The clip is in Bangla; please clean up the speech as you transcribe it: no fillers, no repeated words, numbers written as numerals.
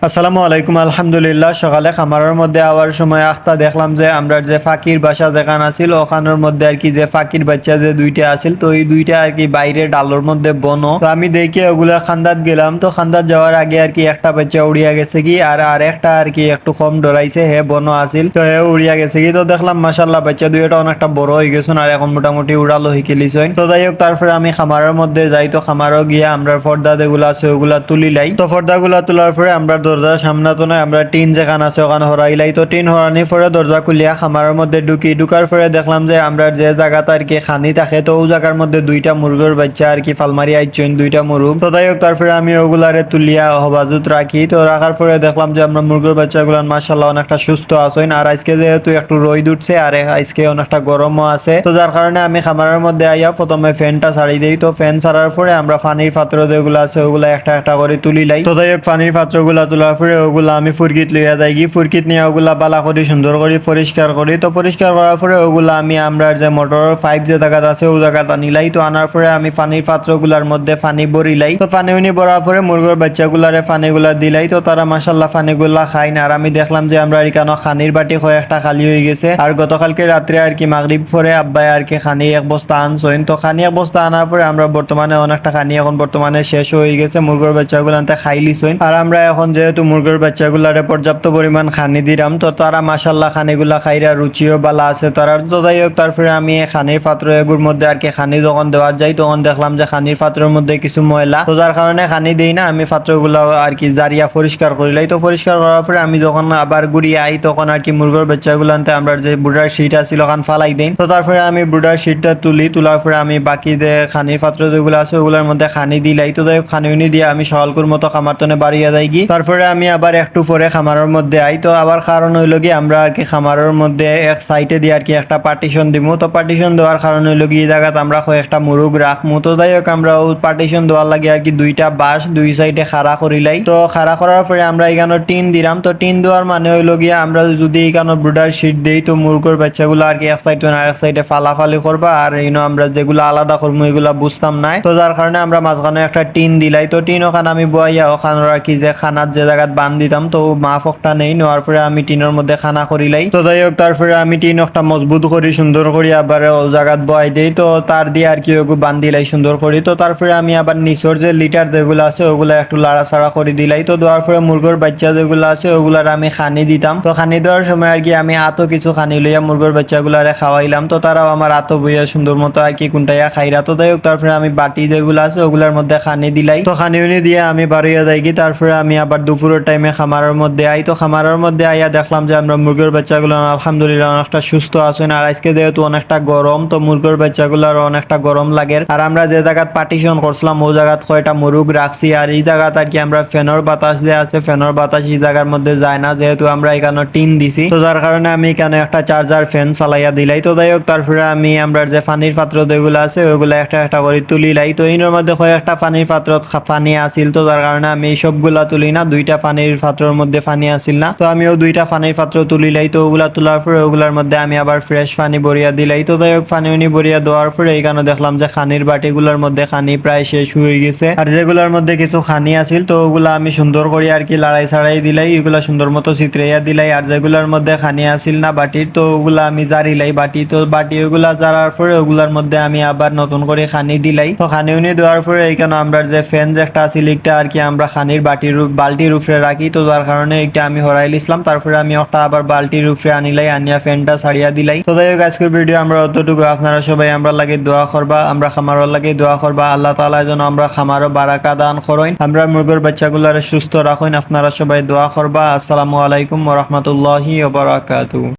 আসসালামু আলাইকুম। আলহামদুলিল্লাহ, সকালে খামারের মধ্যে আওয়ার সময় আখতা দেখলাম যে আমরা যে ফাঁকির বাসা যেখান আছিল ওখানের মধ্যে আর কি যে ফাঁকির বাচ্চা যে দুইটা আছিল, তো এই দুইটা আর কি বাইরে ডালোর মধ্যে বনো, তো আমি দেখে ওগুলা খান্দাত গেলাম। তো খান্দাত যাওয়ার আগে আর কি একটা বাচ্চা উড়িয়া গেছে কি, আর একটা আর কি একটু কম ডরাইছে, হে বনো আছিল, তো হে উড়িয়া গেছে কি। তো দেখলাম মাশাল্লাহ বাচ্চা দুইটা অনেকটা বড় হয়ে গেছেন আর এখন মোটামুটি উড়ালো শিখিলিছেন। তো যাই হোক, তারপরে আমি খামারের মধ্যে যাই, তো খামারও গিয়া আমরা ফর্দা যেগুলো আছে ওগুলা তুলি লাই। তো ফর্দাগুলা তোলার পরে আমরা দরজা সামনা তো নয়, আমরা টিন যেখান আছে ওখানে হরাইলাই। তো টিন হরানির পরে দরজা খুলিয়া খামারের মধ্যে ঢুকার পরে দেখলাম যে আমরা যে জায়গাতে আর কি খানি থাকে, তো ও জায়গার মধ্যে দুইটা মুরগের বাচ্চা আর কি ফালমারি আইছেন, দুইটা মুরগ। তো যাই হোক, তারপরে আমি ওগুলারে তুলিয়া হবাজুত রাখি। তো রাখার পরে দেখলাম যে আমরা মুরগের বাচ্চাগুলো মাশাআল্লাহ অনেকটা সুস্থ আছেন। আর আজকে যেহেতু একটু রোদ উঠছে আর আজকে অনেকটা গরমও আছে, তো যার কারণে আমি খামারের মধ্যে আইয়া প্রথমে ফ্যানটা ছাড়ি দিই। তো ফ্যান ছাড়ার পরে আমরা পানির পাত্র যেগুলো আছে ওগুলা একটা একটা করে তুলি লাই। তো যাই হোক, পানির পাত্রগুলা তোলার পরে ওগুলা আমি ফুরকিত লইয়া যাই গি। ফুরকিত নিয়ে ওগুলা বালা করি সুন্দর করে পরিষ্কার করি। তো পরিষ্কার করার পরে ওগুলা আমি আমরা যে মোটরের পাইপ যে জায়গাত আছে ও জায়গাত আনিলাই। তো আনার পরে আমি পানির পাত্রগুলার মধ্যে পানি ভরিলাই। তো পানি উনি ভরার পরে মুরগের বাচ্চাগুলারে পানিগুলা দিলাই। তো তারা মাশাল্লাহ পানিগুলা খাই না। আর আমি দেখলাম যে আমরা এখানে খানির বাটি কয়েকটা খালি হয়ে গেছে। আর গতকালকে রাত্রে আর কি মাগরিব পরে আব্বাই আর কি খানি এক বস্তা আনছেন। তো খানি এক বস্তা আনার পরে আমরা বর্তমানে অনেকটা খানি এখন বর্তমানে শেষ হয়ে গেছে, মুরগের বাচ্চাগুলো আনতে খাইলিছেন। আর আমরা এখন যেহেতু মুরগের বাচ্চাগুলারে পর্যাপ্ত পরিমাণ খানি দিলাম, তো তারা মাশাল্লাহ খানিগুলা খাইরা রুচিও বালা আছে তারা। তো যাই হোক, তারপরে আমি খানির পাত্র এগুর মধ্যে আর কি খানি যখন দেওয়া যায় তখন দেখলাম যে খানির পাত্রের মধ্যে কিছু ময়লা, তো যার কারণে খানি দেই না, আমি পাত্রগুলো আর কি জারিয়া পরিষ্কার করিলাই। তো পরিষ্কার করার পরে আমি যখন আবার ঘুরিয়ে আই তখন আর কি মুরগের বাচ্চাগুলো আনতে আমরা যে বুডার শিট আছিল ওখান ফালাই দিই। তো তারপরে আমি বুডার শিটটা তোলার পরে আমি বাকি যে খানির পাত্র যেগুলো আছে ওগুলোর মধ্যে খানি দিলাই। তো যাই হোক, খানি উনি দিয়ে আমি সকালকুর মতো খামার তনে বাড়িয়ে যাই গি। তারপরে আমি আবার একটু পরে খামারের মধ্যে আই। তো আবার কারণ হইল কি, আমরা আর কি খামারের মধ্যে এক সাইডে দিয়ে আর কি একটা পার্টিশন দিব। তো পার্টিশন দেওয়ার কারণ হইল কি, এই জায়গাতে আমরা কয়েকটা মুরগ রাখবো। তো যাই হোক, আমরা ও পার্টিশন দেওয়ার লাগে আর কি দুইটা বাঁশ দুই সাইডে খাড়া করিলাই। তো খাড়া করার পরে আমরা এখানে টিন দিলাম। তো টিন দেওয়ার মানে হইল গিয়া আমরা যদি এখানে ব্রুডার শিট দেই তো মুরগের বাচ্চাগুলো আর কি এক সাইড আর এক সাইডে ফালাফালি করবা, আর আমরা যেগুলো আলাদা করবো এগুলা বুঝতাম নাই। তো যার কারণে আমরা মাঝখানে একটা টিন দিলাই। তো টিন ওখানে আমি বইয়া ওখানে আর কি যে খানার যে জায়গায় বান দিতাম, তো মা ফকটা নেই নেওয়ার পরে আমি টিনের মধ্যে খানা করিলাই। তো যাই হোক, তারপরে আমি টিন একটা মজবুত করি সুন্দর করি আবার ও জায়গাত বয়াই দেই। তো তার দিয়ে আর কি ওগুলো বান দিলাই সুন্দর করি। তো তারপরে আমি আবার নিচর যে লিটার যেগুলো আছে ওগুলো একটু লাড়াছাড়া করে দিলাই। তো দেওয়ার পরে মুরগের বাচ্চা যেগুলো আছে ওগুলার আমি খানি দিতাম। তো খানি দেওয়ার সময় আর কি আমি আতো কিছু খানি লইয়া মুরগের বাচ্চাগুলারে খাওয়াইলাম। তো তারাও আমার আতো বইয়া সুন্দর মতো আর কি কুন্টাইয়া খাইরা। তো যাই হোক, তারপরে আমি বাটি যেগুলো আছে ওগুলার মধ্যে খানি দিলাই। তো খানি উনি দিয়ে আমি বাড়িয়ে যাই কি। তারপরে আমি আবার দুপুরের টাইমে খামারের মধ্যে আই। তো খামারের মধ্যে আইয়া দেখলাম যে আমরা মুরগের বাচ্চাগুলো আলহামদুলিল্লাহ অনেকটা সুস্থ আছেন। আর আজকে যেহেতু অনেকটা গরম, তো মুরগের বাচ্চাগুলোর অনেকটা গরম লাগে। আর আমরা যে জায়গাত পার্টিশন করছিলাম ও জায়গাত কয়টা মুরগ রাখছি, আর এই জায়গাত আর কি আমরা ফ্যানের বাতাস যে আছে ফ্যানের বাতাস এই জায়গার মধ্যে যায় না, যেহেতু আমরা এখানে টিন দিছি। তো যার কারণে আমি এখানে একটা চার্জার ফ্যান চালাইয়া দিলাই। তো যাই হোক, তারপরে আমি আমরা যে পানির পাত্র যেগুলো আছে ওইগুলো একটা একটা করে তুলিলাই। তো এর মধ্যে কয়েকটা পানির পাত্র পানি আসিল, তো যার কারণে আমি সবগুলা তুলি না, দুইটা পানির পাত্রের মধ্যে পানি আসিল না, তো আমিও দুইটা পানির পাত্র তুলিলাই। তো ওগুলা তোলার পরে ওগুলার মধ্যে আমি আবার ফ্রেশ পানি ভরিয়া দিলাই। তো যাই হোক, পানি উনি ভরিয়া দেওয়ার পরে এইখানে দেখলাম যে খানির বাটিগুলোর মধ্যে খানি প্রায় শেষ হয়ে গেছে। আর যেগুলোর মধ্যে কিছু খানি আসিল তো ওগুলা আমি সুন্দর করে আর কি লাড়াই ছাড়াই দিলাই, এগুলা সুন্দর মতো চিত্রাইয়া দিলাই। আর যেগুলোর মধ্যে খানি আসিল না বাটির, তো ওগুলা আমি জারিলাই বাটি। তো বাটি ওগুলা জারার পরে ওগুলার মধ্যে আমি আবার নতুন করে খানি দিলাই। তো খানি উনি দেওয়ার পরে এইখানে আমরা যে ফ্যান যে একটা আছিল একটা আর কি আমরা খানির বালতির উপরে রাখি, তো যার কারণে একটা আমি হরাইল ইসলাম। তারপরে আমি একটা আবার বালতির উপরে আনিলাই, আনিয়া ফ্যানটা ছাড়িয়া দিলাই। তো যাই হোক, আজকের ভিডিও আমরা অতটুকু। আপনারা সবাই আমরা লাগে দোয়া করবা, আমরা খামারও লাগে দোয়া করবা, আল্লাহ তাআলা যেন আমরা খামারও বারাকা দান করেন, আমরা মুরগের বাচ্চাগুলারে সুস্থ রাখেন। আপনারা সবাই দোয়া করবা। আসসালামু আলাইকুম ওয়া রাহমাতুল্লাহি ওয়া বারাকাতুহু।